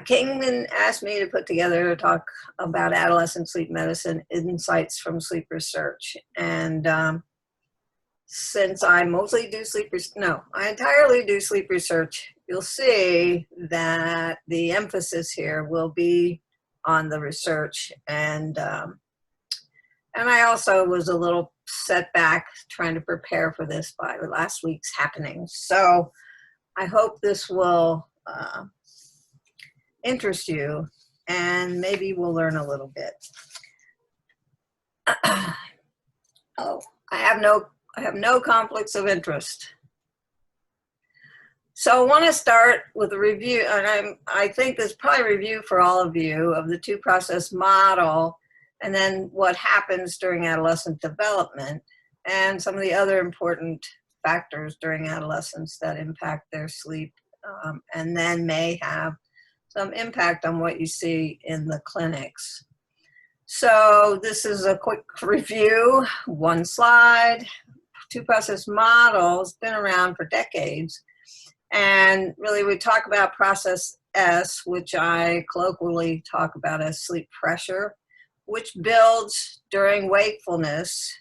Kingman asked me to put together a talk about adolescent sleep medicine insights from sleep research. And since I mostly do I entirely do sleep research, you'll see that the emphasis here will be on the research. And I also was a little set back trying to prepare for this by last week's happenings. So I hope this will interest you, and maybe we'll learn a little bit. Oh, I have no conflicts of interest. So I want to start with a review, and I think there's probably a review for all of you of the two-process model, and then what happens during adolescent development, and some of the other important factors during adolescence that impact their sleep, and then may have some impact on what you see in the clinics. So this is a quick review, one slide. Two-process model has been around for decades. And really we talk about process S, which I colloquially talk about as sleep pressure, which builds during wakefulness.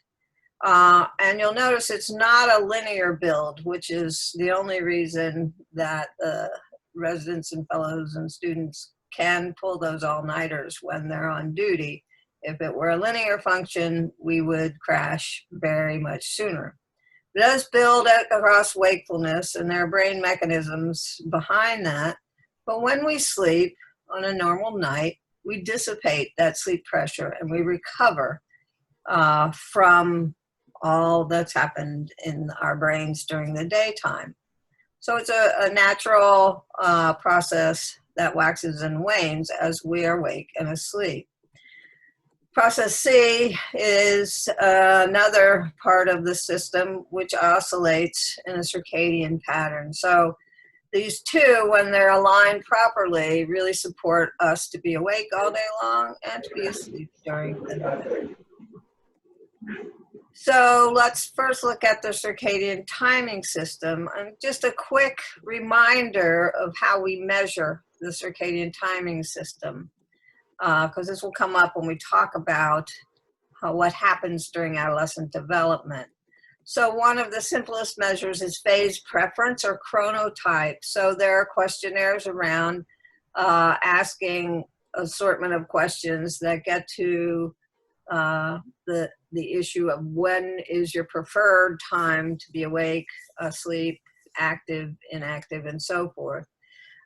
And you'll notice it's not a linear build, which is the only reason that residents and fellows and students can pull those all-nighters when they're on duty. If it were a linear function, we would crash very much sooner. It does build across wakefulness, and there are brain mechanisms behind that. But when we sleep on a normal night, we dissipate that sleep pressure and we recover from all that's happened in our brains during the daytime. So it's a natural process that waxes and wanes as we are awake and asleep. Process C is another part of the system which oscillates in a circadian pattern. So these two, when they're aligned properly, really support us to be awake all day long and to be asleep during the night. So let's first look at the circadian timing system, and just a quick reminder of how we measure the circadian timing system, because this will come up when we talk about what happens during adolescent development. So one of the simplest measures is phase preference or chronotype. So there are questionnaires around asking assortment of questions that get to the issue of when is your preferred time to be awake, asleep, active, inactive, and so forth.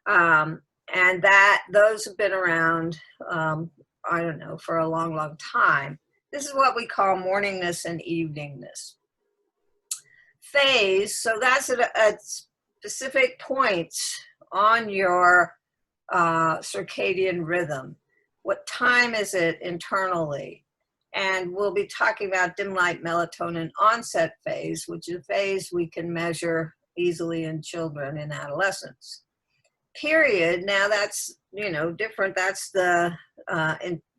And those have been around, I don't know, for a long, long time. This is what we call morningness and eveningness. Phase, so that's at specific points on your circadian rhythm. What time is it internally? And we'll be talking about dim light melatonin onset phase, which is a phase we can measure easily in children and adolescents. Period, now that's, different. That's the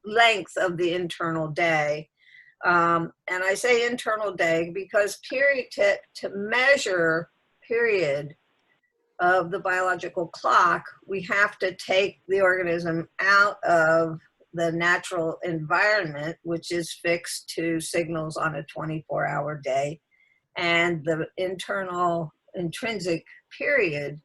length of the internal day. And I say internal day because period, to measure period of the biological clock, we have to take the organism out of the natural environment, which is fixed to signals on a 24-hour day, and the internal intrinsic period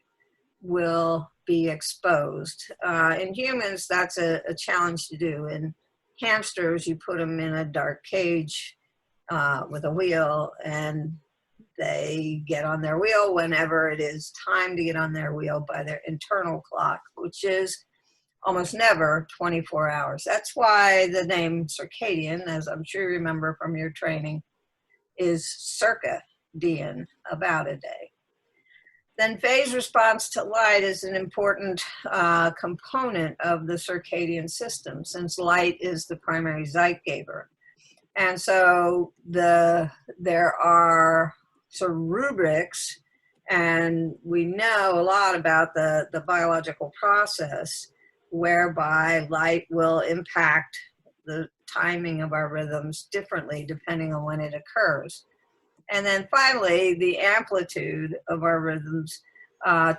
will be exposed. In humans, that's a challenge to do. In hamsters, you put them in a dark cage with a wheel, and they get on their wheel whenever it is time to get on their wheel by their internal clock, which is almost never 24 hours. That's why the name circadian, as I'm sure you remember from your training, is circadian, about a day. Then phase response to light is an important component of the circadian system, since light is the primary zeitgeber. And so there are sort of rubrics, and we know a lot about the biological process whereby light will impact the timing of our rhythms differently depending on when it occurs. And then finally, the amplitude of our rhythms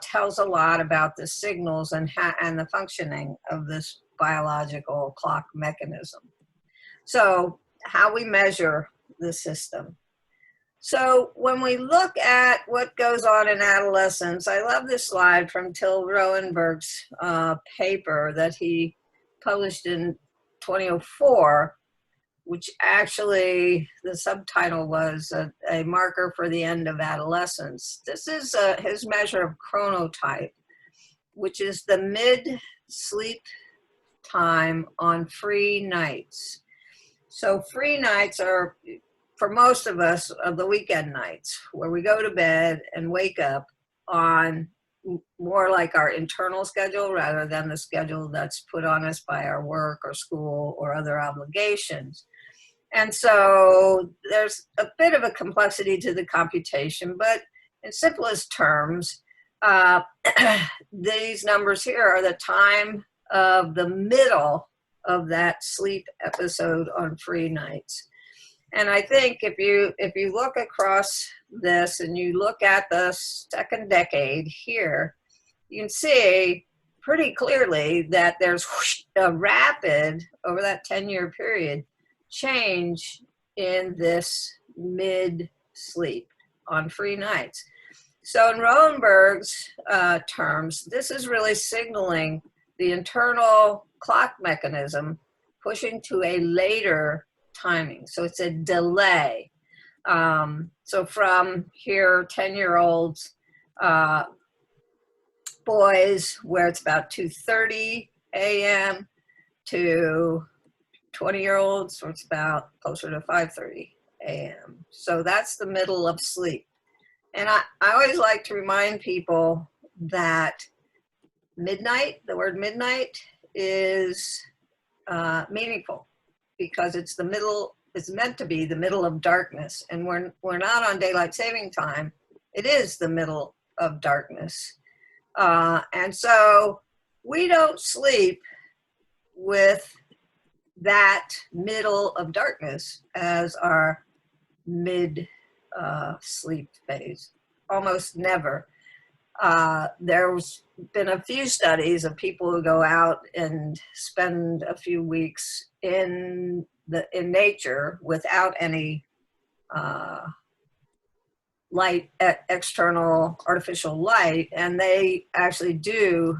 tells a lot about the signals and the functioning of this biological clock mechanism. So how we measure the system. So when we look at what goes on in adolescence, I love this slide from Till Roenberg's paper that he published in 2004, which actually the subtitle was a marker for the end of adolescence. This is his measure of chronotype, which is the mid-sleep time on free nights. So free nights are, for most of us, of the weekend nights, where we go to bed and wake up on more like our internal schedule rather than the schedule that's put on us by our work or school or other obligations. And so there's a bit of a complexity to the computation, but in simplest terms, these numbers here are the time of the middle of that sleep episode on free nights. And I think if you look across this and you look at the second decade here, you can see pretty clearly that there's a rapid, over that 10-year period, change in this mid-sleep on free nights. So in Roenberg's terms, this is really signaling the internal clock mechanism pushing to a later timing. So it's a delay. So from here, 10-year-olds, boys, where it's about 2:30 a.m. to 20-year-olds, where it's about closer to 5:30 a.m. So that's the middle of sleep. And I always like to remind people that midnight, the word midnight, is meaningful because it's the middle, it's meant to be the middle of darkness. And we're not on daylight saving time. It is the middle of darkness. And so we don't sleep with that middle of darkness as our mid-sleep phase. Almost never. There's been a few studies of people who go out and spend a few weeks in nature without any light, external artificial light, and they actually do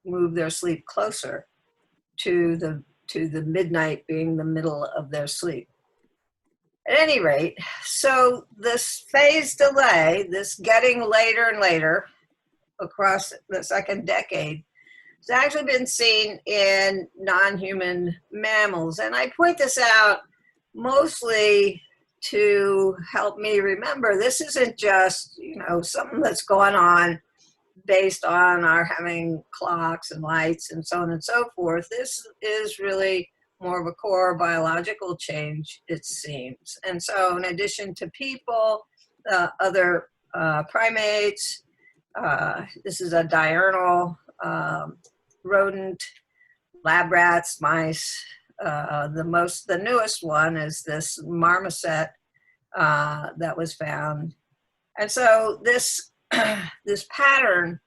move their sleep closer to the midnight being the middle of their sleep. At any rate, so this phase delay, this getting later and later across the second decade, has actually been seen in non-human mammals. And I point this out mostly to help me remember this isn't just, something that's going on based on our having clocks and lights and so on and so forth. This is really more of a core biological change, it seems. And so in addition to people, other primates, this is a diurnal rodent, lab rats, mice. The newest one is this marmoset that was found. And so this pattern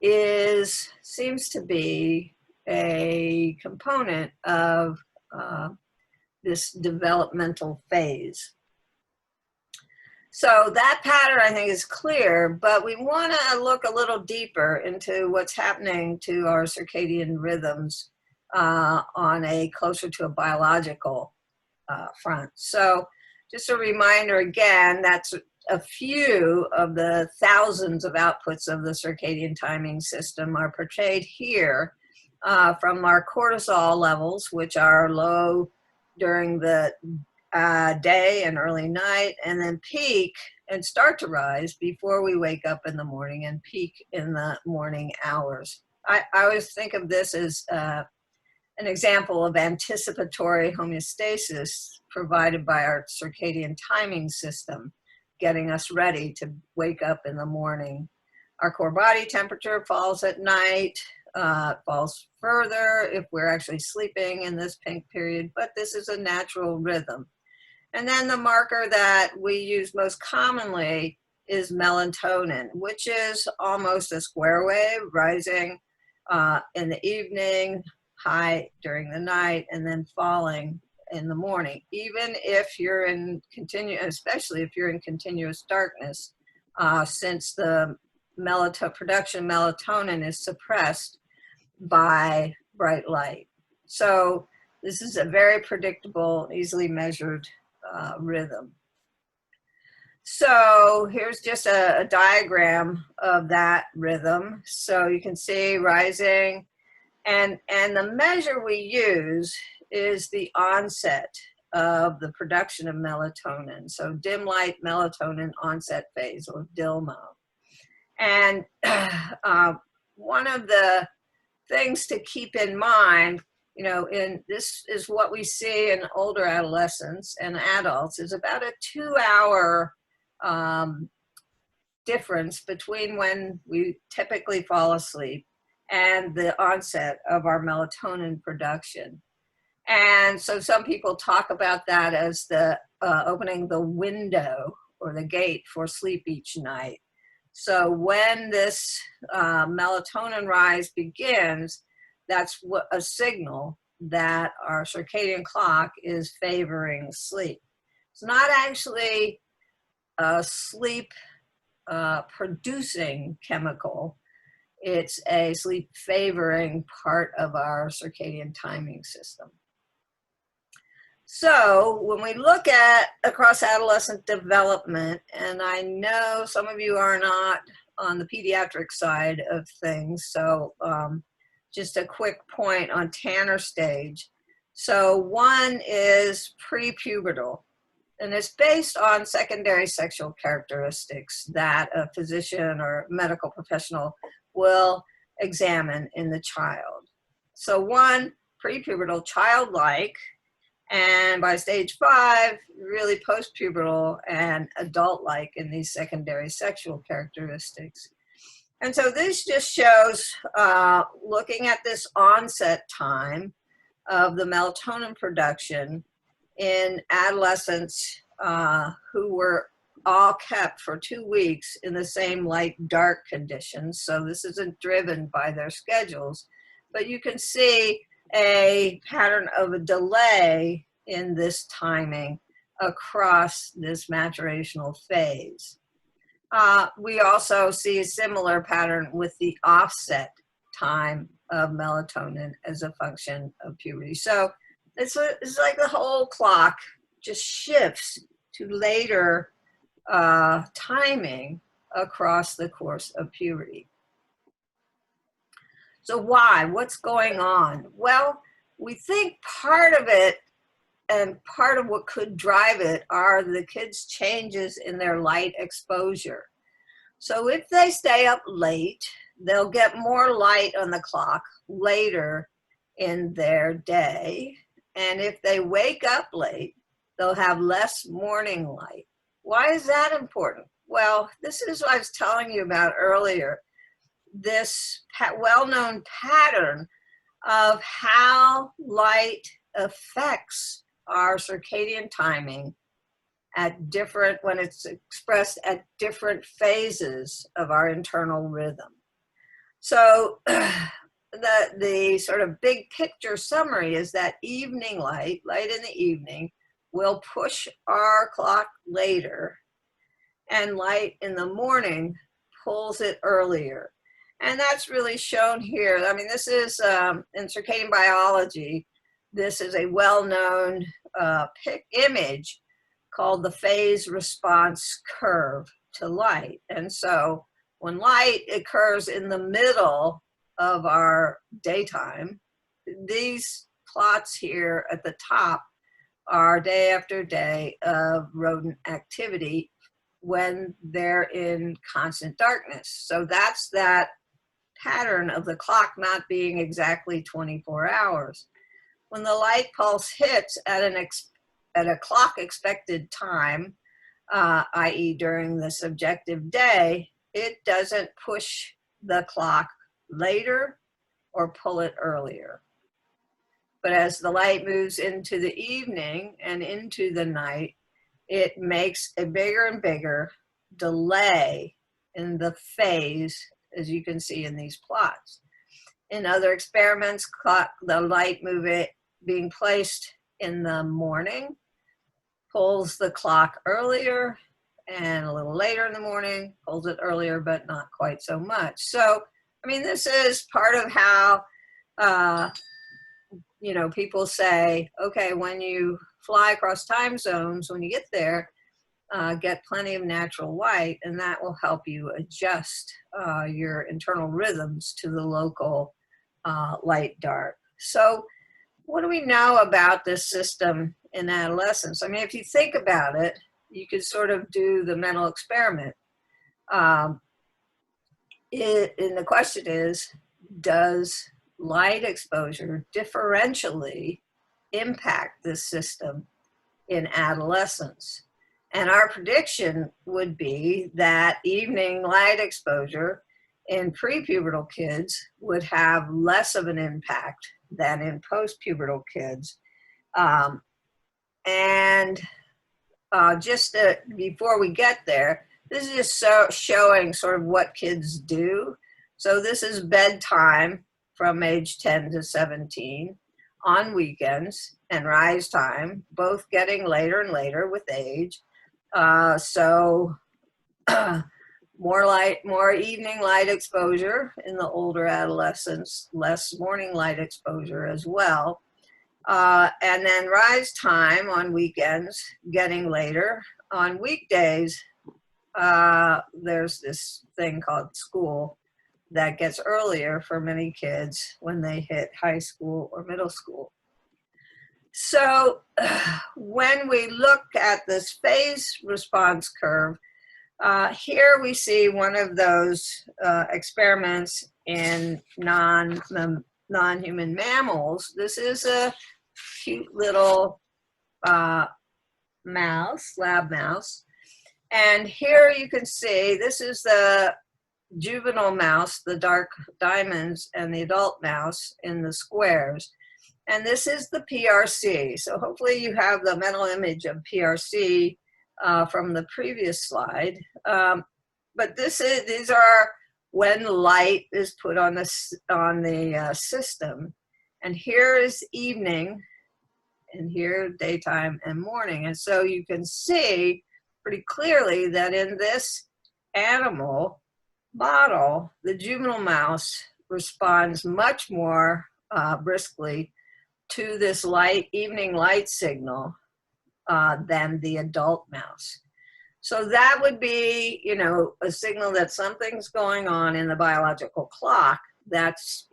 seems to be a component of this developmental phase. So that pattern, I think, is clear, but we want to look a little deeper into what's happening to our circadian rhythms on a closer to a biological front. So just a reminder again, that's a few of the thousands of outputs of the circadian timing system are portrayed here from our cortisol levels, which are low during the day and early night, and then peak and start to rise before we wake up in the morning and peak in the morning hours. I always think of this as an example of anticipatory homeostasis provided by our circadian timing system, getting us ready to wake up in the morning. Our core body temperature falls at night, falls further if we're actually sleeping in this pink period, but this is a natural rhythm. And then the marker that we use most commonly is melatonin, which is almost a square wave, rising in the evening, high during the night, and then falling in the morning. Even if you're in especially if you're in continuous darkness, since the production melatonin is suppressed by bright light. So this is a very predictable, easily measured rhythm. So here's just a diagram of that rhythm. So you can see rising, and the measure we use is the onset of the production of melatonin. So dim light melatonin onset phase, or DILMO. And one of the things to keep in mind, this is what we see in older adolescents and adults, is about a 2-hour difference between when we typically fall asleep and the onset of our melatonin production. And so some people talk about that as the opening the window or the gate for sleep each night. So when this melatonin rise begins, that's a signal that our circadian clock is favoring sleep. It's not actually a sleep producing chemical. It's a sleep favoring part of our circadian timing system. So when we look at across adolescent development, and I know some of you are not on the pediatric side of things, so just a quick point on Tanner stage. So one is prepubertal, and it's based on secondary sexual characteristics that a physician or medical professional will examine in the child. So one, prepubertal, childlike, and by stage 5, really post-pubertal and adult-like in these secondary sexual characteristics. And so this just shows, looking at this onset time of the melatonin production in adolescents who were all kept for 2 weeks in the same light-dark conditions. So this isn't driven by their schedules, but you can see a pattern of a delay in this timing across this maturational phase. We also see a similar pattern with the offset time of melatonin as a function of puberty. So it's like the whole clock just shifts to later timing across the course of puberty. So why? What's going on? Well, we think part of it, and part of what could drive it, are the kids' changes in their light exposure. So if they stay up late, they'll get more light on the clock later in their day. And if they wake up late, they'll have less morning light. Why is that important? Well, this is what I was telling you about earlier. This well-known pattern of how light affects our circadian timing when it's expressed at different phases of our internal rhythm. So the sort of big picture summary is that evening light in the evening, will push our clock later, and light in the morning pulls it earlier. And that's really shown here. I mean, this is in circadian biology, this is a well-known image called the phase response curve to light. And so when light occurs in the middle of our daytime, these plots here at the top are day after day of rodent activity when they're in constant darkness. So that's that pattern of the clock not being exactly 24 hours. When the light pulse hits at a clock expected time, i.e. during the subjective day, it doesn't push the clock later or pull it earlier. But as the light moves into the evening and into the night, it makes a bigger and bigger delay in the phase, as you can see in these plots. In other experiments, the light being placed in the morning pulls the clock earlier, and a little later in the morning pulls it earlier, but not quite so much. So, I mean, this is part of how, you know, people say, okay, when you fly across time zones, when you get there, get plenty of natural light, and that will help you adjust your internal rhythms to the local light dark. So what do we know about this system in adolescence? I mean, if you think about it, you could sort of do the mental experiment. And the question is, does light exposure differentially impact this system in adolescence? And our prediction would be that evening light exposure in prepubertal kids would have less of an impact than in postpubertal kids. Before we get there, this is just showing sort of what kids do. So this is bedtime from age 10 to 17 on weekends, and rise time, both getting later and later with age. More evening light exposure in the older adolescents, less morning light exposure as well. And then rise time on weekends, getting later. On weekdays, there's this thing called school that gets earlier for many kids when they hit high school or middle school. So when we look at this phase response curve, here we see one of those experiments in non-human mammals. This is a cute little mouse, lab mouse. And here you can see, this is the juvenile mouse, the dark diamonds, and the adult mouse in the squares. And this is the PRC. So hopefully you have the mental image of PRC from the previous slide. But these are when light is put on the system. And here is evening, and here daytime and morning. And so you can see pretty clearly that in this animal model, the juvenile mouse responds much more briskly to this evening light signal than the adult mouse. So that would be, you know, a signal that something's going on in the biological clock that's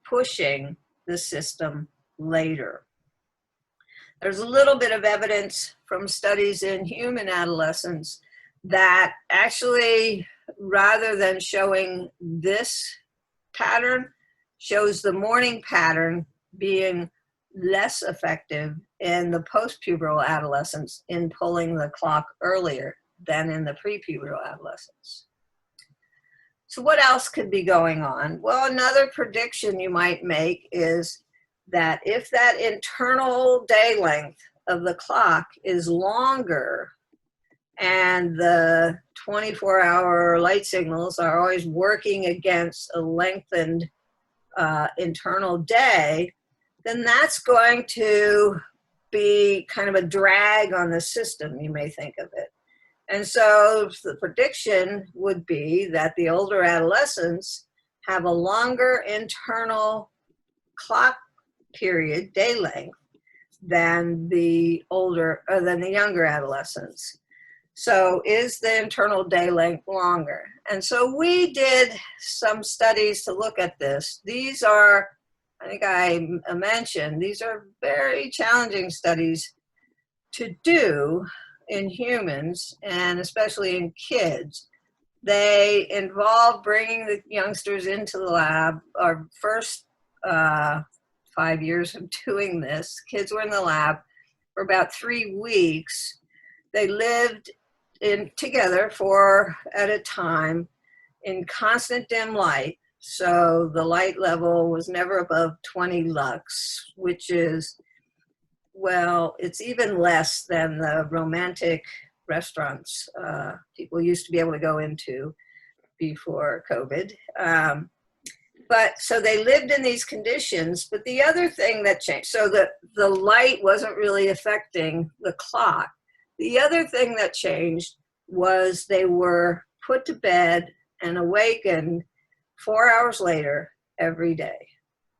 pushing the system later. There's a little bit of evidence from studies in human adolescents that actually, rather than showing this pattern, shows the morning pattern being less effective in the postpubertal adolescents in pulling the clock earlier than in the prepubertal adolescents. So what else could be going on? Well, another prediction you might make is that if that internal day length of the clock is longer and the 24-hour light signals are always working against a lengthened internal day, then that's going to be kind of a drag on the system, you may think of it. And so the prediction would be that the older adolescents have a longer internal clock period, day length, than the younger adolescents. So is the internal day length longer? And so we did some studies to look at this. These are, I think I mentioned, these are very challenging studies to do in humans, and especially in kids. They involve bringing the youngsters into the lab. Our first 5 years of doing this, kids were in the lab for about 3 weeks. They lived together at a time in constant dim light. So the light level was never above 20 lux, which is, well, it's even less than the romantic restaurants people used to be able to go into before COVID. But so they lived in these conditions, but the other thing that changed, so the light wasn't really affecting the clock. The other thing that changed was they were put to bed and awakened 4 hours later every day.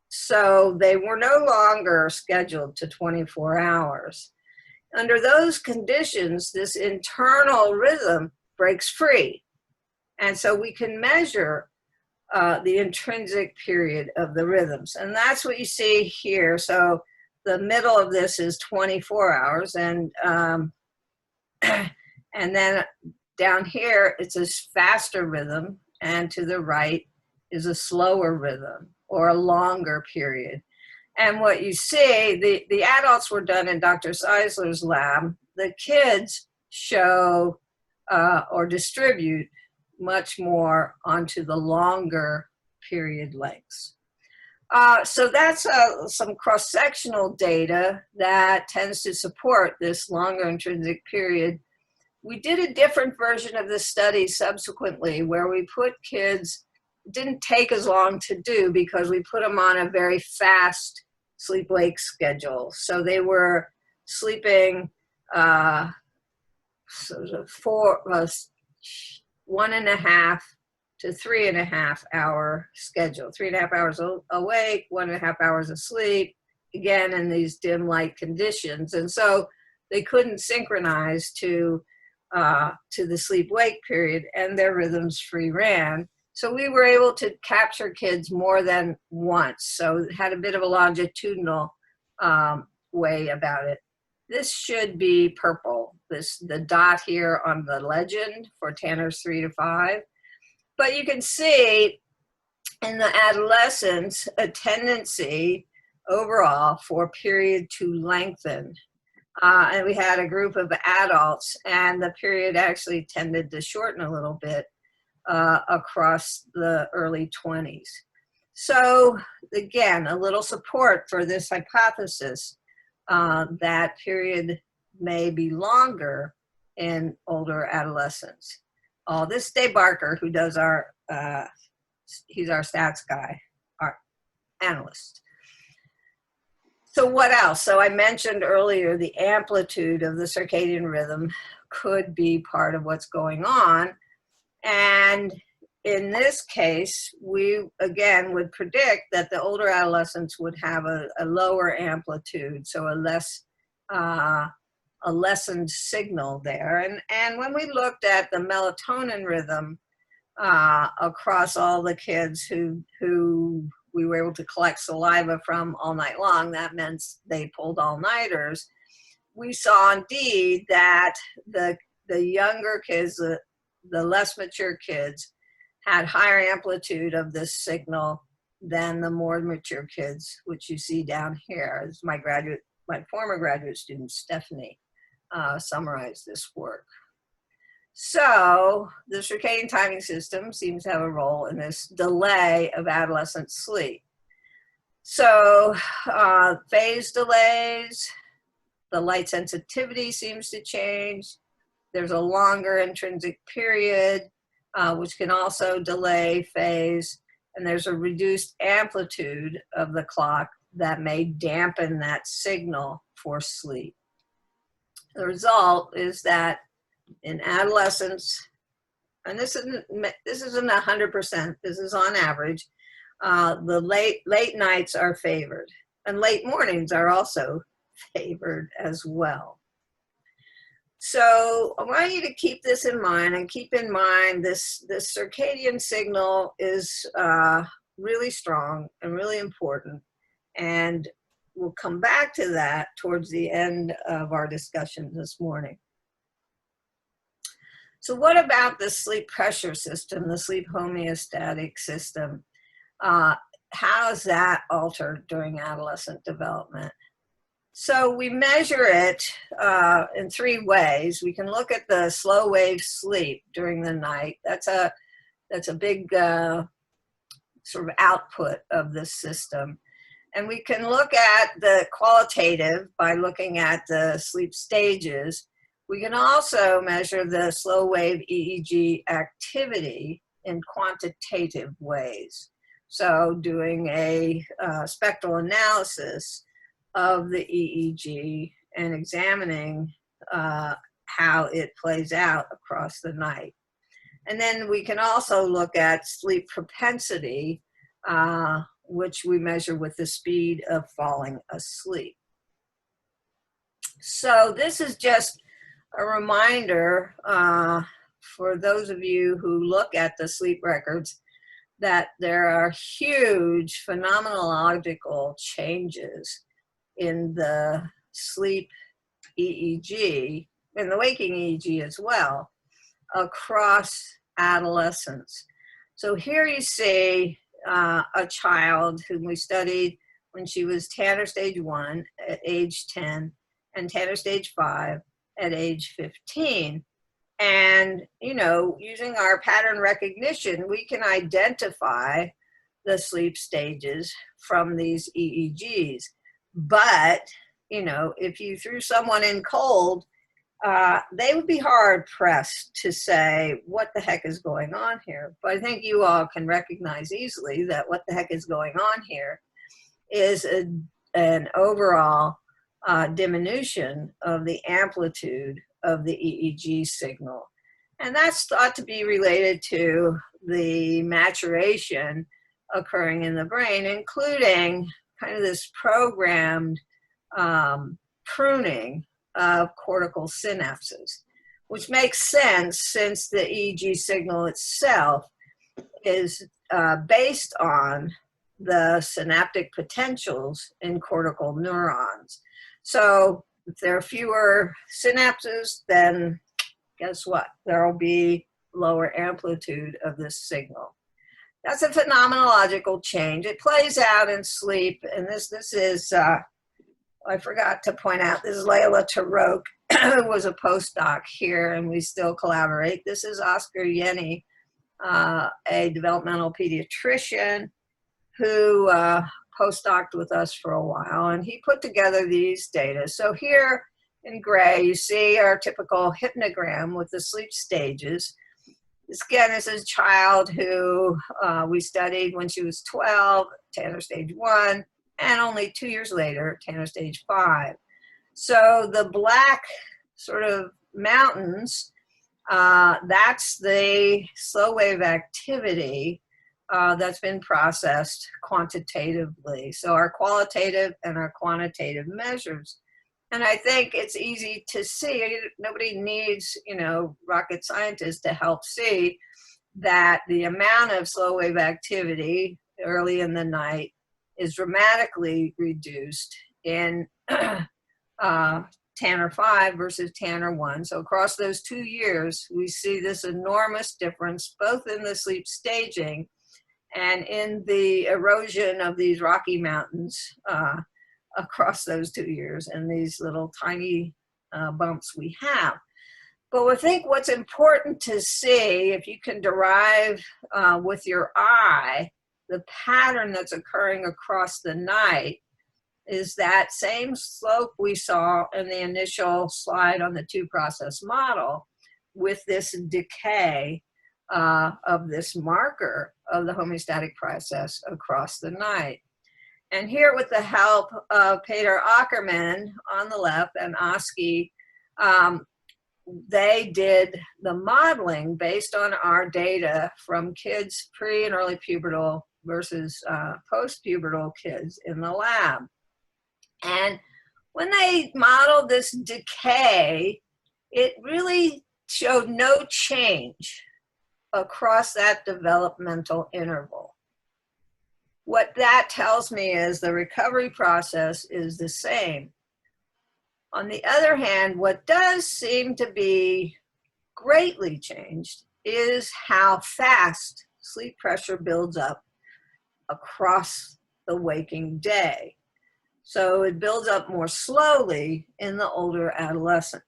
So they were no longer scheduled to 24 hours. Under those conditions, this internal rhythm breaks free. And so we can measure the intrinsic period of the rhythms. And that's what you see here. So the middle of this is 24 hours. And then down here, it's a faster rhythm. And to the right is a slower rhythm or a longer period. And what you see, the adults were done in Dr. Seisler's lab. The kids show or distribute much more onto the longer period lengths. So that's some cross-sectional data that tends to support this longer intrinsic period. We did a different version of this study subsequently where we put kids, it didn't take as long to do because we put them on a very fast sleep-wake schedule. So they were sleeping 1.5 to 3.5 hour schedule. 3.5 hours awake, 1.5 hours asleep, again in these dim light conditions. And so they couldn't synchronize to the sleep-wake period, and their rhythms free ran. So we were able to capture kids more than once. So it had a bit of a longitudinal way about it. This should be purple, the dot here on the legend for Tanner's 3 to 5. But you can see in the adolescents a tendency overall for period to lengthen. And we had a group of adults, and the period actually tended to shorten a little bit across the early 20s. So again, a little support for this hypothesis that period may be longer in older adolescents. Oh, this is Dave Barker, who does our, he's our stats guy, our analyst. So what else? So I mentioned earlier the amplitude of the circadian rhythm could be part of what's going on. And in this case, we again would predict that the older adolescents would have a lower amplitude, so a lessened signal there. And when we looked at the melatonin rhythm across all the kids who we were able to collect saliva from all night long, that meant they pulled all-nighters. We saw indeed that the younger kids, the less mature kids, had higher amplitude of this signal than the more mature kids, which you see down here. As my former graduate student, Stephanie, summarized this work. So the circadian timing system seems to have a role in this delay of adolescent sleep. So phase delays, the light sensitivity seems to change. There's a longer intrinsic period, which can also delay phase, and there's a reduced amplitude of the clock that may dampen that signal for sleep. The result is that in adolescents, and this isn't 100%, this is on average, the late nights are favored, and late mornings are also favored as well. So I want you to keep this in mind, and keep in mind this circadian signal is really strong and really important, and we'll come back to that towards the end of our discussion this morning. So what about the sleep pressure system, the sleep homeostatic system? How is that altered during adolescent development? So we measure it in 3 ways. We can look at the slow wave sleep during the night. That's a big sort of output of this system. And we can look at the qualitative by looking at the sleep stages, We can also measure the slow wave EEG activity in quantitative ways. So doing a spectral analysis of the EEG and examining how it plays out across the night. And then we can also look at sleep propensity, which we measure with the speed of falling asleep. So this is just a reminder for those of you who look at the sleep records that there are huge phenomenological changes in the sleep EEG, in the waking EEG as well, across adolescence. So here you see a child whom we studied when she was Tanner stage 1 at age 10 and Tanner stage 5 at age 15. And, you know, using our pattern recognition, we can identify the sleep stages from these EEGs. But, you know, if you threw someone in cold, they would be hard pressed to say what the heck is going on here. But I think you all can recognize easily that what the heck is going on here is an overall diminution of the amplitude of the EEG signal. And that's thought to be related to the maturation occurring in the brain, including kind of this programmed pruning of cortical synapses, which makes sense since the EEG signal itself is based on the synaptic potentials in cortical neurons. So if there are fewer synapses, then guess what? There will be lower amplitude of this signal. That's a phenomenological change. It plays out in sleep, and this is, I forgot to point out, this is Layla Taroque, who was a postdoc here, and we still collaborate. This is Oscar Yenny, a developmental pediatrician who postdoced with us for a while, and he put together these data. So here in gray, you see our typical hypnogram with the sleep stages. This again is a child who we studied when she was 12, Tanner stage 1, and only 2 years later, Tanner stage 5. So the black sort of mountains, that's the slow wave activity that's been processed quantitatively. So our qualitative and our quantitative measures. And I think it's easy to see, nobody needs, you know, rocket scientists to help see that the amount of slow wave activity early in the night is dramatically reduced in Tanner 5 versus Tanner 1. So across those 2 years, we see this enormous difference, both in the sleep staging and in the erosion of these Rocky Mountains across those 2 years and these little tiny bumps we have. But I think what's important to see, if you can derive with your eye the pattern that's occurring across the night, is that same slope we saw in the initial slide on the 2-process model with this decay of this marker of the homeostatic process across the night. And here, with the help of Peter Ackerman on the left and Oski, they did the modeling based on our data from kids pre and early pubertal versus post-pubertal kids in the lab. And when they modeled this decay, it really showed no change across that developmental interval. What that tells me is the recovery process is the same. On the other hand, what does seem to be greatly changed is how fast sleep pressure builds up across the waking day. So it builds up more slowly in the older adolescent.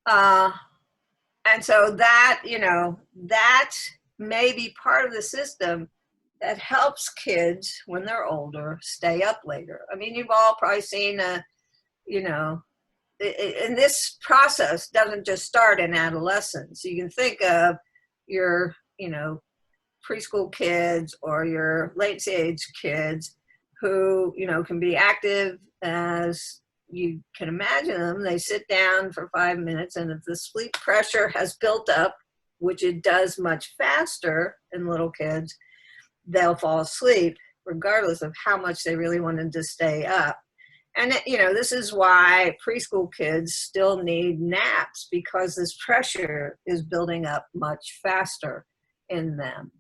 And so that, you know, that may be part of the system that helps kids when they're older stay up later. I mean, you've all probably seen you know, and this process doesn't just start in adolescence. You can think of your, preschool kids or your late stage kids who, can be active as you can imagine them. They sit down for 5 minutes, and if the sleep pressure has built up, which it does much faster in little kids, they'll fall asleep regardless of how much they really wanted to stay up. And, this is why preschool kids still need naps, because this pressure is building up much faster in them.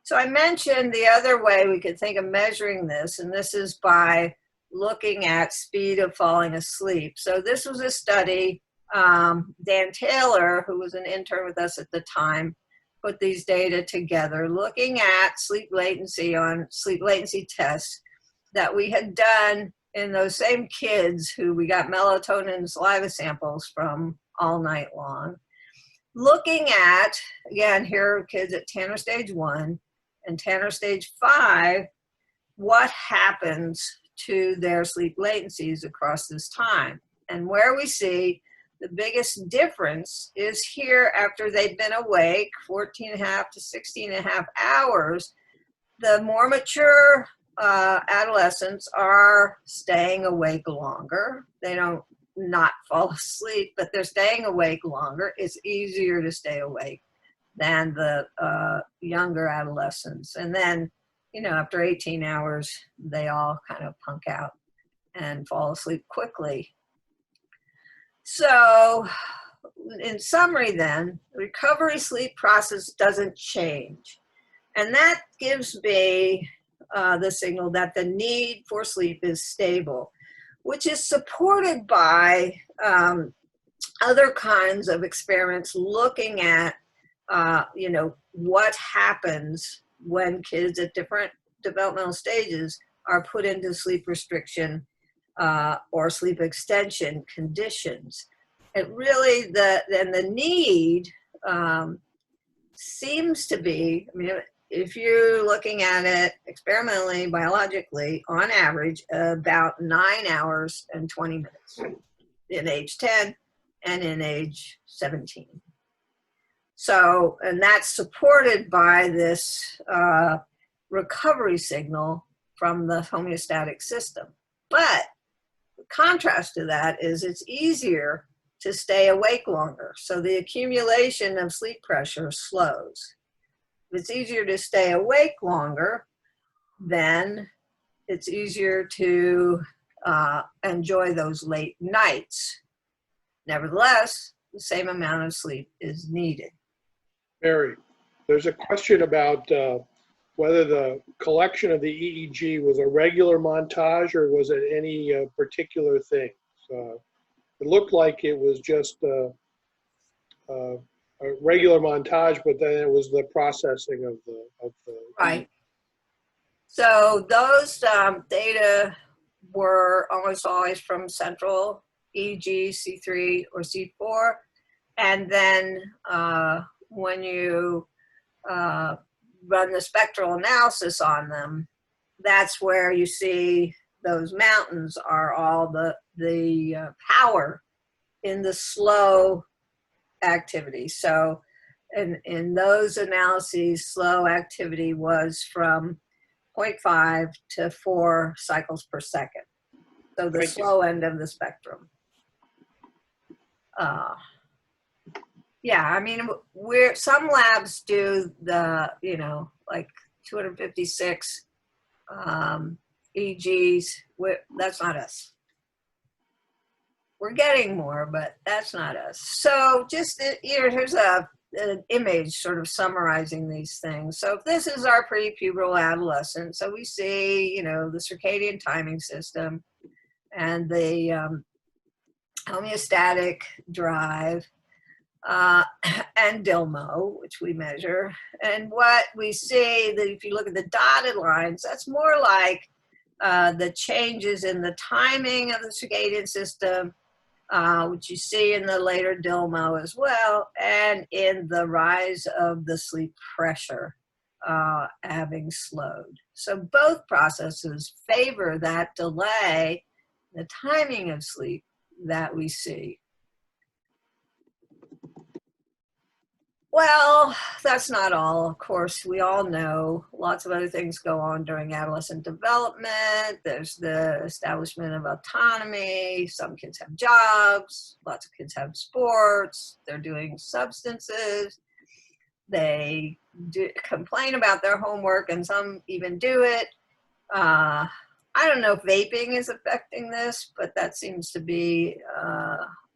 So I mentioned the other way we could think of measuring this, and this is by looking at speed of falling asleep. So this was a study, Dan Taylor, who was an intern with us at the time, put these data together, looking at sleep latency on sleep latency tests that we had done in those same kids who we got melatonin and saliva samples from all night long. Looking at, again, here are kids at Tanner stage 1 and Tanner stage 5, what happens to their sleep latencies across this time. And where we see the biggest difference is here after they've been awake 14.5 to 16.5 hours. The more mature adolescents are staying awake longer. They don't not fall asleep, but they're staying awake longer. It's easier to stay awake than the younger adolescents. And then, after 18 hours, they all kind of punk out and fall asleep quickly. So in summary then, the recovery sleep process doesn't change. And that gives me the signal that the need for sleep is stable, which is supported by other kinds of experiments looking at, what happens when kids at different developmental stages are put into sleep restriction or sleep extension conditions. It really, the need seems to be, if you're looking at it experimentally, biologically, on average, about 9 hours and 20 minutes in age 10 and in age 17. So, and that's supported by this recovery signal from the homeostatic system. But the contrast to that is it's easier to stay awake longer. So the accumulation of sleep pressure slows. If it's easier to stay awake longer, then it's easier to enjoy those late nights. Nevertheless, the same amount of sleep is needed. Mary, there's a question about whether the collection of the EEG was a regular montage or was it any particular thing. It looked like it was just a regular montage, but then it was the processing of the right. So those data were almost always from central EEG, C3 or C4, and then when you run the spectral analysis on them, that's where you see those mountains are all the power in the slow activity. So in those analyses, slow activity was from 0.5 to 4 cycles per second. So the slow end of the spectrum. Yeah, some labs do the, like 256 EEGs. That's not us. We're getting more, but that's not us. So just, here's an image sort of summarizing these things. So if this is our prepubertal adolescent, so we see, the circadian timing system and the homeostatic drive, and DILMO, which we measure. And what we see, that if you look at the dotted lines, that's more like the changes in the timing of the circadian system, which you see in the later DILMO as well, and in the rise of the sleep pressure having slowed. So both processes favor that delay, the timing of sleep, that we see. Well, that's not all. Of course, we all know lots of other things go on during adolescent development. There's the establishment of autonomy. Some kids have jobs. Lots of kids have sports. They're doing substances. They complain about their homework, and some even do it. I don't know if vaping is affecting this, but that seems to be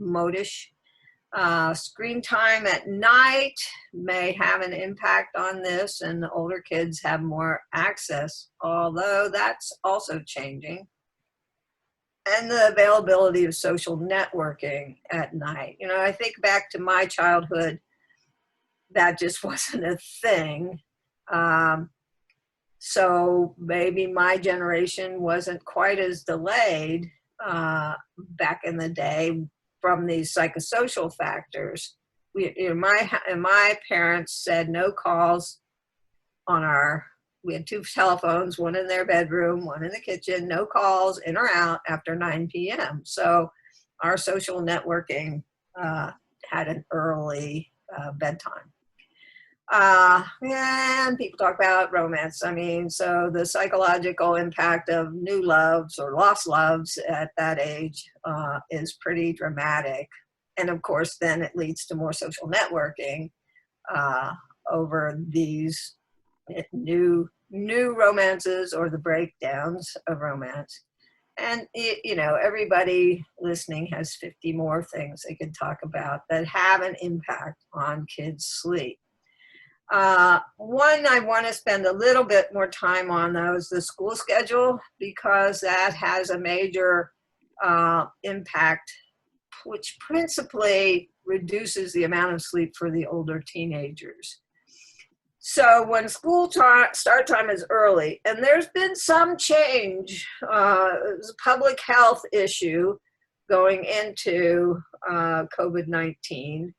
modish. Screen time at night may have an impact on this, and the older kids have more access, although that's also changing. And the availability of social networking at night. You know, I think back to my childhood, that just wasn't a thing. So maybe my generation wasn't quite as delayed back in the day from these psychosocial factors. My parents said no calls on we had 2 telephones, one in their bedroom, one in the kitchen, no calls in or out after 9 p.m. So our social networking had an early bedtime. And people talk about romance. I mean, so the psychological impact of new loves or lost loves at that age is pretty dramatic. And of course, then it leads to more social networking over these new romances or the breakdowns of romance. And, you know, everybody listening has 50 more things they could talk about that have an impact on kids' sleep. One I want to spend a little bit more time on, though, is the school schedule, because that has a major impact, which principally reduces the amount of sleep for the older teenagers. So when school start time is early, and there's been some change, it's a public health issue going into COVID-19,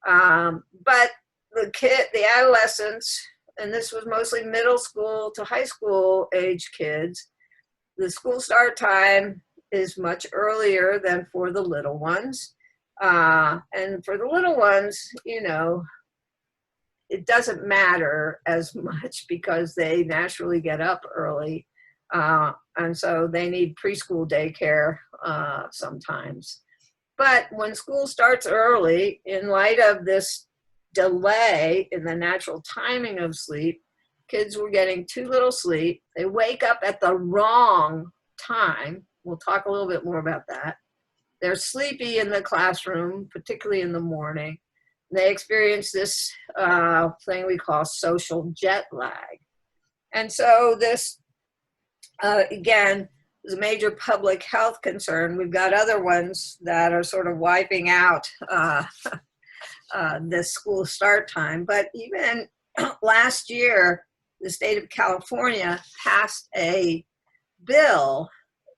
but the adolescents, and this was mostly middle school to high school age kids, the school start time is much earlier than for the little ones. And for the little ones, you know, it doesn't matter as much because they naturally get up early. And so they need preschool daycare sometimes. But when school starts early, in light of this delay in the natural timing of sleep, kids were getting too little sleep. They wake up at the wrong time. We'll talk a little bit more about that. They're sleepy in the classroom, particularly in the morning. They experience this thing we call social jet lag. And so this, again, is a major public health concern. We've got other ones that are sort of wiping out this school start time. But even last year, the state of California passed a bill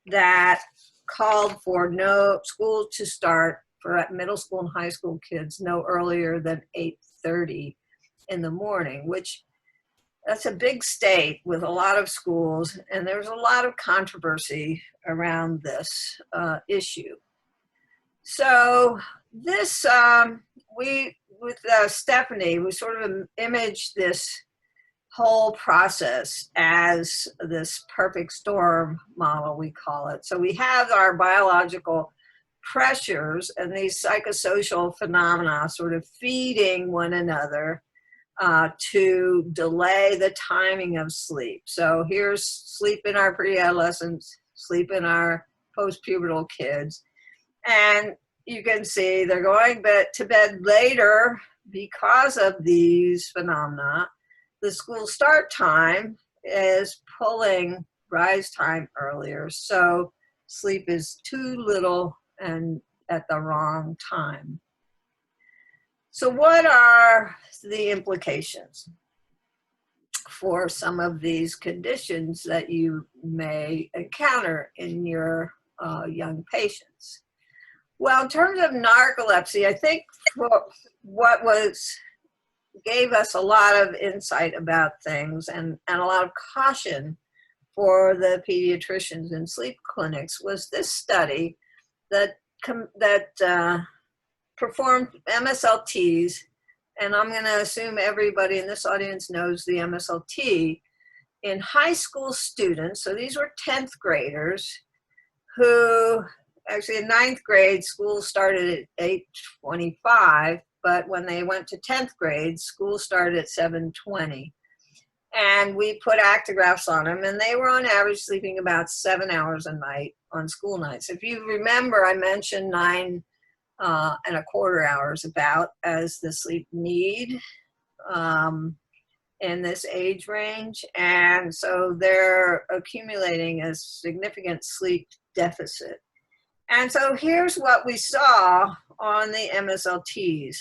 that called for no school to start for middle school and high school kids no earlier than 8:30 in the morning, which that's a big state with a lot of schools, and there's a lot of controversy around this issue. So this, with Stephanie, we sort of imaged this whole process as this perfect storm model, we call it. So we have our biological pressures and these psychosocial phenomena sort of feeding one another to delay the timing of sleep. So here's sleep in our pre-adolescents, sleep in our post-pubertal kids. And you can see they're going to bed later because of these phenomena. The school start time is pulling rise time earlier. So sleep is too little and at the wrong time. So what are the implications for some of these conditions that you may encounter in your young patients? Well, in terms of narcolepsy, I think what gave us a lot of insight about things and a lot of caution for the pediatricians in sleep clinics was this study that performed MSLTs, and I'm going to assume everybody in this audience knows the MSLT, in high school students. So these were 10th graders who, actually in 9th grade, school started at 8:25, but when they went to 10th grade, school started at 7:20. And we put actigraphs on them, and they were on average sleeping about 7 hours a night on school nights. If you remember, I mentioned 9.25 hours about as the sleep need in this age range. And so they're accumulating a significant sleep deficit. And so here's what we saw on the MSLTs.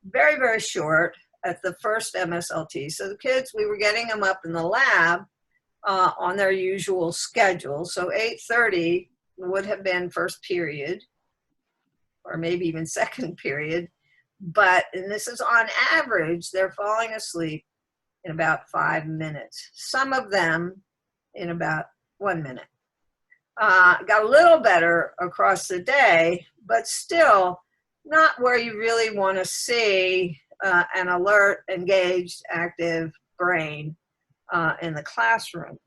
Very, very short at the first MSLT. So the kids, we were getting them up in the lab on their usual schedule. So 8:30 would have been first period, or maybe even second period. But, and this is on average, they're falling asleep in about 5 minutes. Some of them in about 1 minute. Got a little better across the day, but still not where you really want to see an alert, engaged, active brain in the classroom.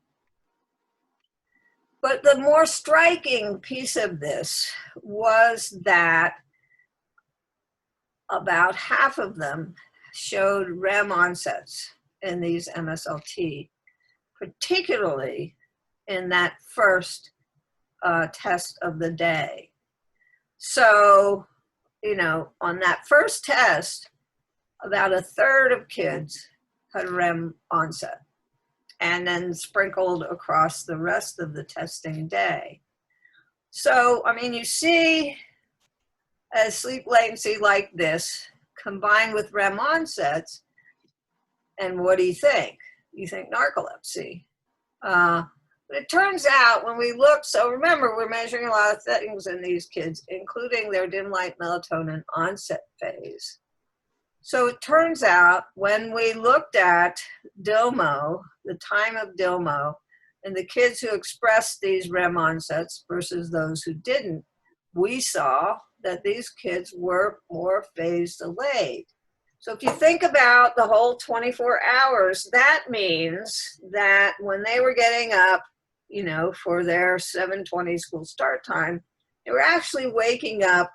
But the more striking piece of this was that about half of them showed REM onsets in these MSLT, particularly in that first test of the day. So, you know, on that first test, about a third of kids had a REM onset, and then sprinkled across the rest of the testing day. So, I mean, you see a sleep latency like this combined with REM onsets, and what do you think? You think narcolepsy. But it turns out when we look, so remember, we're measuring a lot of things in these kids, including their dim light melatonin onset phase. So it turns out when we looked at DILMO, the time of DILMO, and the kids who expressed these REM onsets versus those who didn't, we saw that these kids were more phase delayed. So if you think about the whole 24 hours, that means that when they were getting up, you know, for their 7:20 school start time, they were actually waking up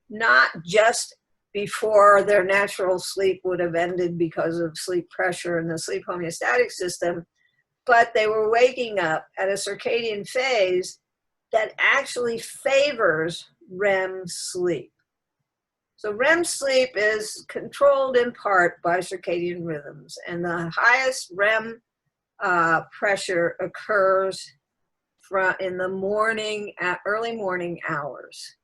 not just before their natural sleep would have ended because of sleep pressure in the sleep homeostatic system, but they were waking up at a circadian phase that actually favors REM sleep. So REM sleep is controlled in part by circadian rhythms, and the highest REM pressure occurs in the morning, early morning hours.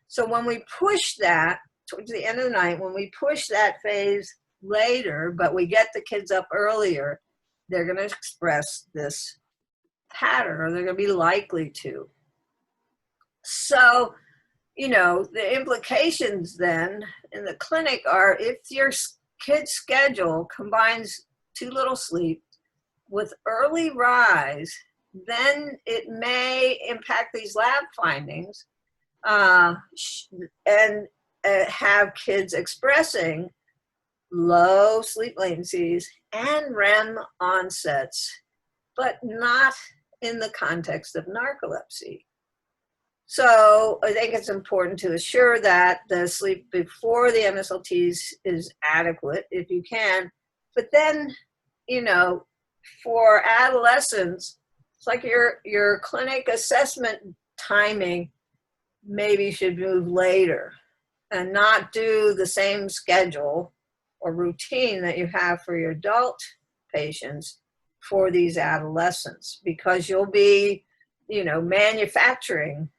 So when we push that towards the end of the night, when we push that phase later, but we get the kids up earlier, they're going to express this pattern, or they're going to be likely to. So, you know, the implications then in the clinic are, if your kid's schedule combines too little sleep with early rise, then it may impact these lab findings and have kids expressing low sleep latencies and REM onsets, but not in the context of narcolepsy. So I think it's important to assure that the sleep before the MSLTs is adequate if you can. But then, you know, for adolescents, it's like your clinic assessment timing maybe should move later and not do the same schedule or routine that you have for your adult patients for these adolescents, because you'll be, you know, manufacturing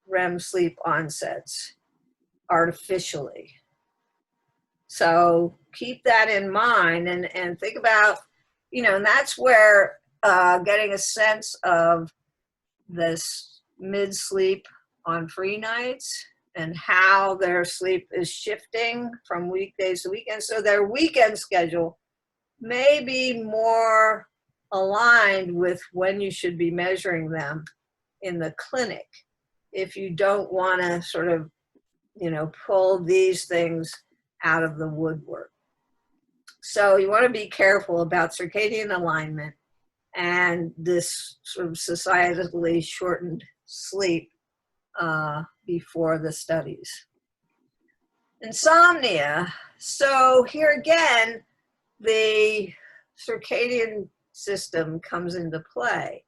REM sleep onsets artificially. So keep that in mind and think about, you know, and that's where getting a sense of this mid-sleep on free nights and how their sleep is shifting from weekdays to weekends. So their weekend schedule may be more aligned with when you should be measuring them in the clinic. if you don't want to sort of, pull these things out of the woodwork. So you want to be careful about circadian alignment and this sort of societally shortened sleep before the studies. Insomnia. So here again, the circadian system comes into play.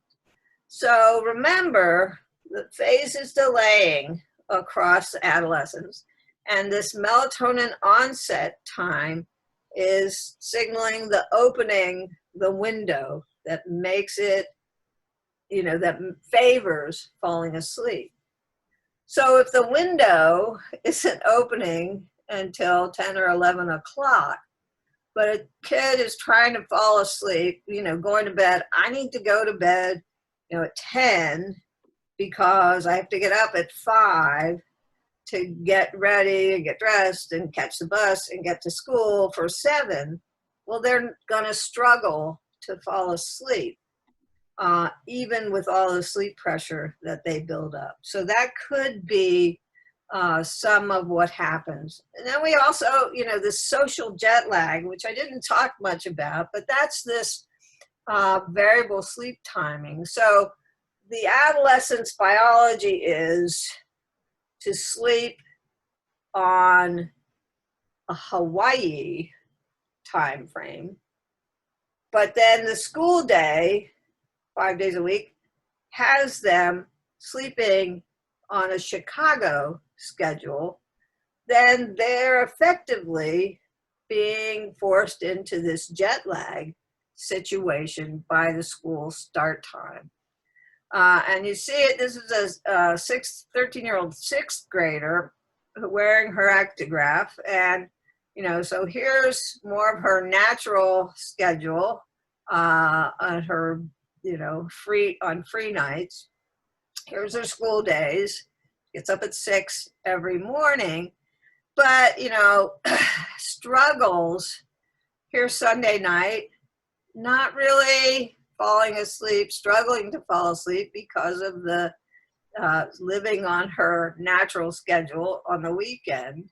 So remember, the phase is delaying across adolescence, and this melatonin onset time is signaling the opening, the window that makes it, that favors falling asleep. So if the window isn't opening until 10 or 11 o'clock, but a kid is trying to fall asleep, going to bed, I need to go to bed, at 10 because I have to get up at 5 to get ready and get dressed and catch the bus and get to school for 7. Well, they're going to struggle to fall asleep, even with all the sleep pressure that they build up. So that could be some of what happens. And then we also, this social jet lag, which I didn't talk much about, but that's this variable sleep timing. So the adolescent's biology is to sleep on a Hawaii time frame, but then the school day, 5 days a week, has them sleeping on a Chicago schedule. Then they're effectively being forced into this jet lag situation by the school start time. And you see it, this is a 13-year-old sixth grader wearing her actigraph. And, so here's more of her natural schedule on her, on free nights. Here's her school days. Gets up at 6 every morning. But, struggles. Here's Sunday night, not really falling asleep, struggling to fall asleep because of the living on her natural schedule on the weekend.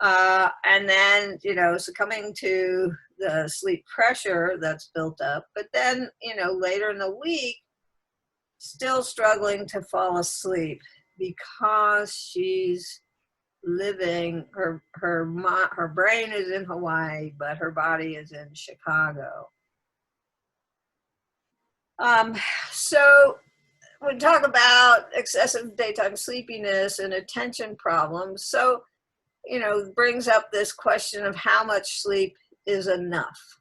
And then, succumbing to the sleep pressure that's built up. But then, later in the week, still struggling to fall asleep because she's living, her brain is in Hawaii, but her body is in Chicago. So we talk about excessive daytime sleepiness and attention problems. So, brings up this question of how much sleep is enough.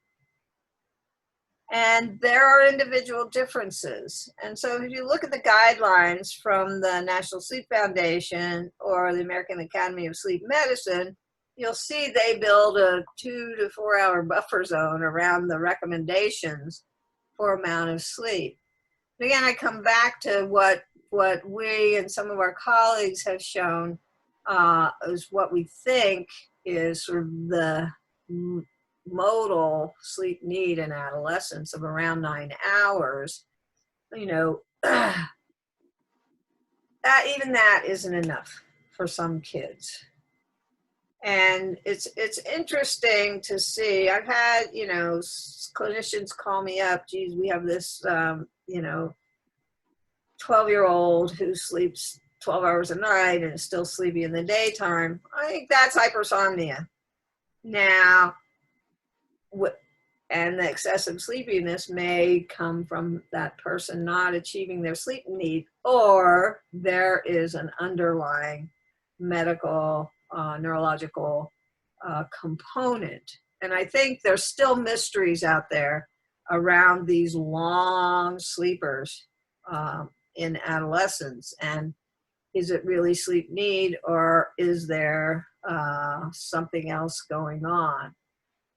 And there are individual differences. And so if you look at the guidelines from the National Sleep Foundation or the American Academy of Sleep Medicine, you'll see they build a 2 to 4 hour buffer zone around the recommendations for amount of sleep. And again, I come back to what we and some of our colleagues have shown is what we think is sort of the modal sleep need in adolescence of around 9 hours. That even that isn't enough for some kids. And it's interesting to see. I've had, clinicians call me up, geez, we have this, 12-year-old who sleeps 12 hours a night and is still sleepy in the daytime. I think that's hypersomnia. Now, and the excessive sleepiness may come from that person not achieving their sleep need, or there is an underlying medical, neurological component. And I think there's still mysteries out there around these long sleepers in adolescence. And is it really sleep need, or is there something else going on?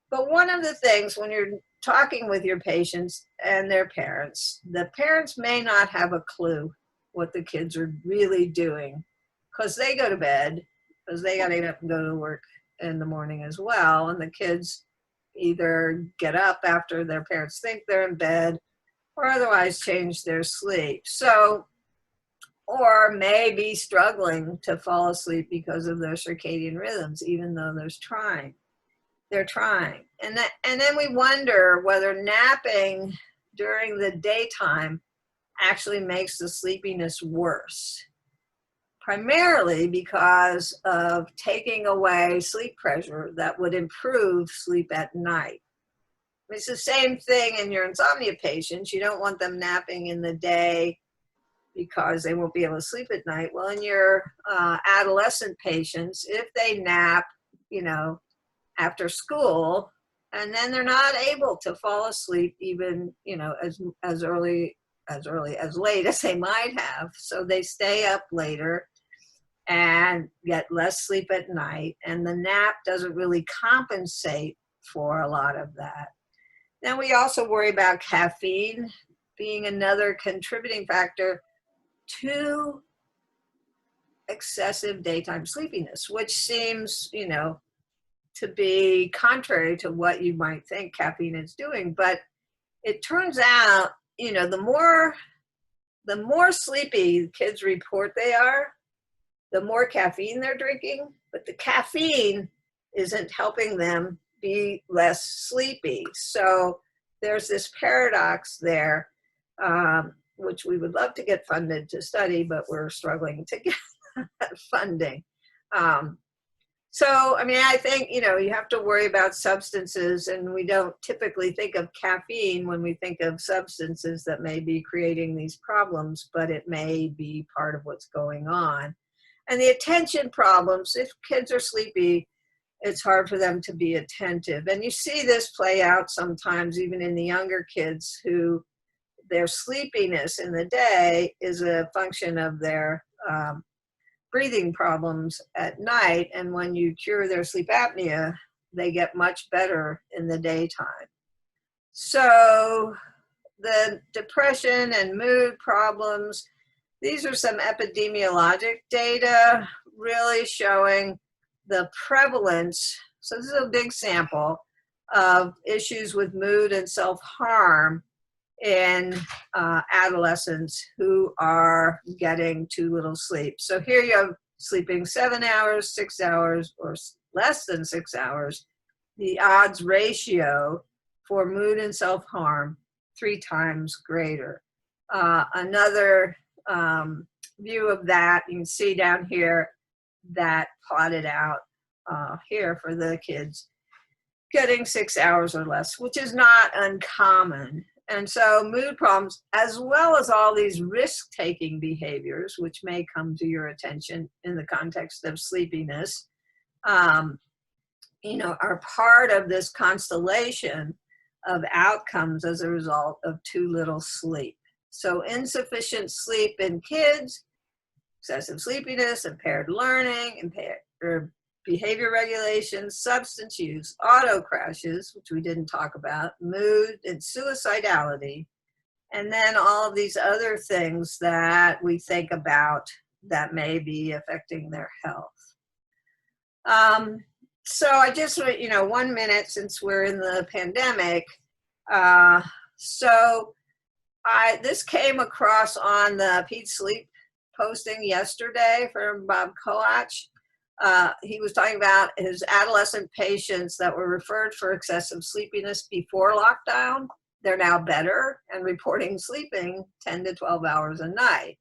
But one of the things when you're talking with your patients and their parents, the parents may not have a clue what the kids are really doing because they go to bed, because they got to get up and go to work in the morning as well. And the kids either get up after their parents think they're in bed or otherwise change their sleep. So or may be struggling to fall asleep because of their circadian rhythms, even though they're trying. And then we wonder whether napping during the daytime actually makes the sleepiness worse, primarily because of taking away sleep pressure that would improve sleep at night. It's the same thing in your insomnia patients. You don't want them napping in the day because they won't be able to sleep at night. Well, in your adolescent patients, if they nap, after school, and then they're not able to fall asleep even, as late as they might have. So they stay up later and get less sleep at night, and the nap doesn't really compensate for a lot of that. Then we also worry about caffeine being another contributing factor to excessive daytime sleepiness, which seems, to be contrary to what you might think caffeine is doing. But it turns out, the more sleepy kids report they are, the more caffeine they're drinking, but the caffeine isn't helping them be less sleepy. So there's this paradox there, which we would love to get funded to study, but we're struggling to get funding. I think, you have to worry about substances, and we don't typically think of caffeine when we think of substances that may be creating these problems, but it may be part of what's going on. And the attention problems, if kids are sleepy, it's hard for them to be attentive. And you see this play out sometimes even in the younger kids who their sleepiness in the day is a function of their breathing problems at night. And when you cure their sleep apnea, they get much better in the daytime. So the depression and mood problems, these are some epidemiologic data really showing the prevalence. So this is a big sample of issues with mood and self-harm in adolescents who are getting too little sleep. So here you have sleeping 7 hours, 6 hours, or less than 6 hours. The odds ratio for mood and self-harm 3 times greater. Another view of that, you can see down here that plotted out here for the kids getting 6 hours or less, which is not uncommon. And so mood problems, as well as all these risk-taking behaviors, which may come to your attention in the context of sleepiness, are part of this constellation of outcomes as a result of too little sleep. So insufficient sleep in kids, excessive sleepiness, impaired learning, impaired behavior regulation, substance use, auto crashes, which we didn't talk about, mood and suicidality, and then all of these other things that we think about that may be affecting their health. So I just, 1 minute since we're in the pandemic. This came across on the Pete Sleep posting yesterday from Bob Koach. He was talking about his adolescent patients that were referred for excessive sleepiness before lockdown. They're now better and reporting sleeping 10 to 12 hours a night.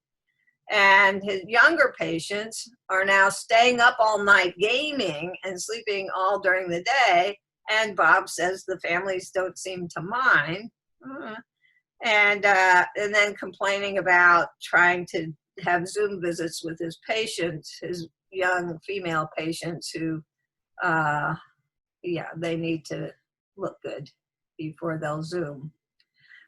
And his younger patients are now staying up all night gaming and sleeping all during the day. And Bob says the families don't seem to mind. And then complaining about trying to have Zoom visits with his patients, his young female patients who, they need to look good before they'll Zoom.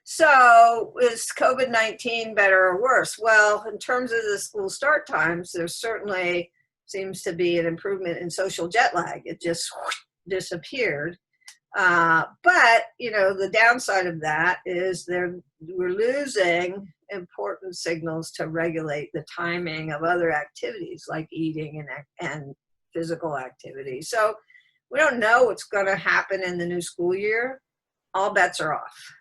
So is COVID-19 better or worse? Well, in terms of the school start times, there certainly seems to be an improvement in social jet lag. It just disappeared. But, the downside of that is we're losing important signals to regulate the timing of other activities like eating and physical activity. So we don't know what's going to happen in the new school year. All bets are off.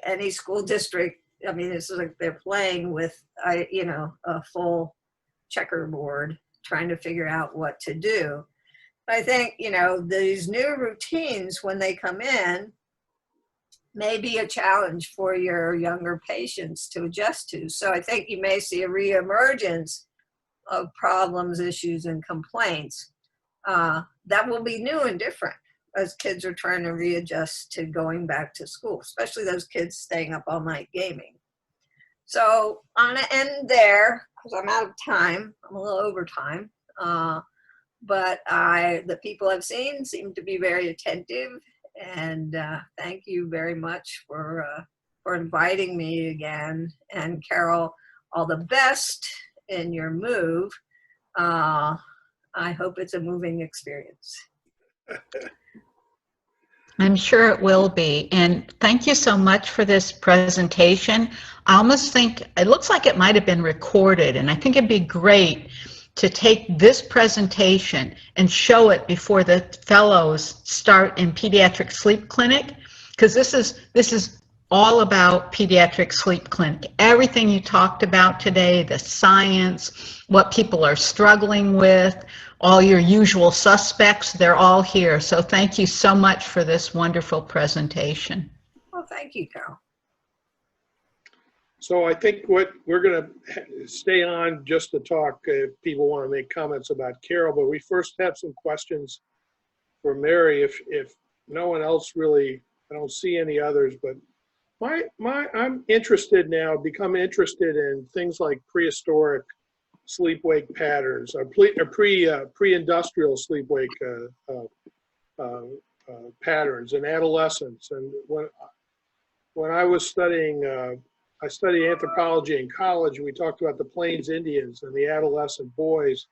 Any school district I mean, it's like they're playing with, a full checkerboard, trying to figure out what to do. I think, these new routines, when they come in, may be a challenge for your younger patients to adjust to. So I think you may see a reemergence of problems, issues, and complaints that will be new and different as kids are trying to readjust to going back to school, especially those kids staying up all night gaming. So I'm going to end there because I'm out of time. I'm a little over time. But the people I've seen seem to be very attentive, and thank you very much for inviting me again. And Carol, all the best in your move. I hope it's a moving experience. I'm sure it will be. And thank you so much for this presentation. I almost think it looks like it might have been recorded, and I think it'd be great to take this presentation and show it before the fellows start in pediatric sleep clinic, because this is all about pediatric sleep clinic. Everything you talked about today, the science, what people are struggling with, all your usual suspects, they're all here. So thank you so much for this wonderful presentation. Well, thank you, Carol. So I think what we're going to stay on just to talk if people want to make comments about Carol, but we first have some questions for Mary. If no one else really, I don't see any others, but I'm interested now, become interested in things like prehistoric sleep-wake patterns, or pre-industrial sleep-wake patterns in adolescence. And when I was studying, I studied anthropology in college, and we talked about the Plains Indians and the adolescent boys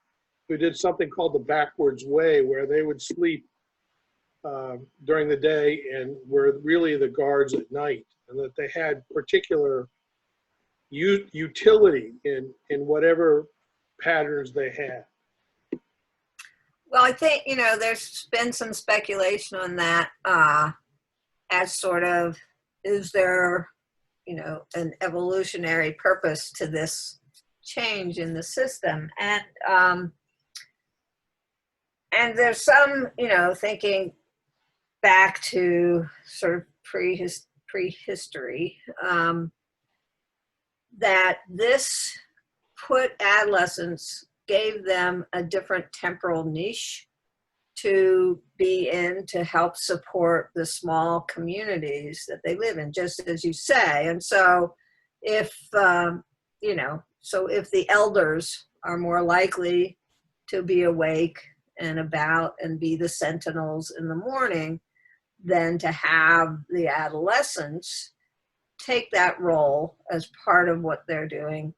who did something called the backwards way, where they would sleep during the day and were really the guards at night, and that they had particular utility in whatever patterns they had. Well, I think, there's been some speculation on that as sort of, is there, an evolutionary purpose to this change in the system? And there's some, thinking back to sort of prehistory, that this put adolescents, gave them a different temporal niche to be in to help support the small communities that they live in, just as you say. And so if, if the elders are more likely to be awake and about and be the sentinels in the morning, than to have the adolescents take that role as part of what they're doing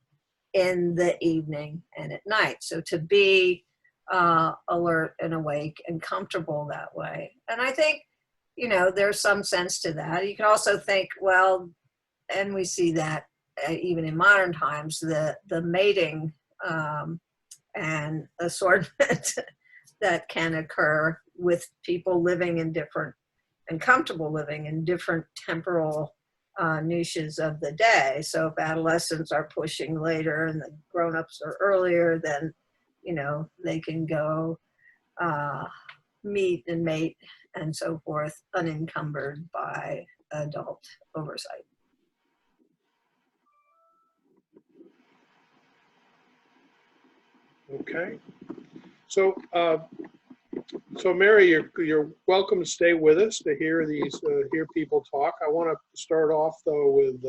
in the evening and at night. So to be alert and awake and comfortable that way. And I think, there's some sense to that. You can also think, well, and we see that even in modern times, the mating and assortment that can occur with people living in different and comfortable living in different temporal niches of the day. So if adolescents are pushing later and the grown-ups are earlier, then, they can go meet and mate and so forth, unencumbered by adult oversight. Okay. So, so Mary, you're welcome to stay with us to hear these hear people talk. I want to start off though with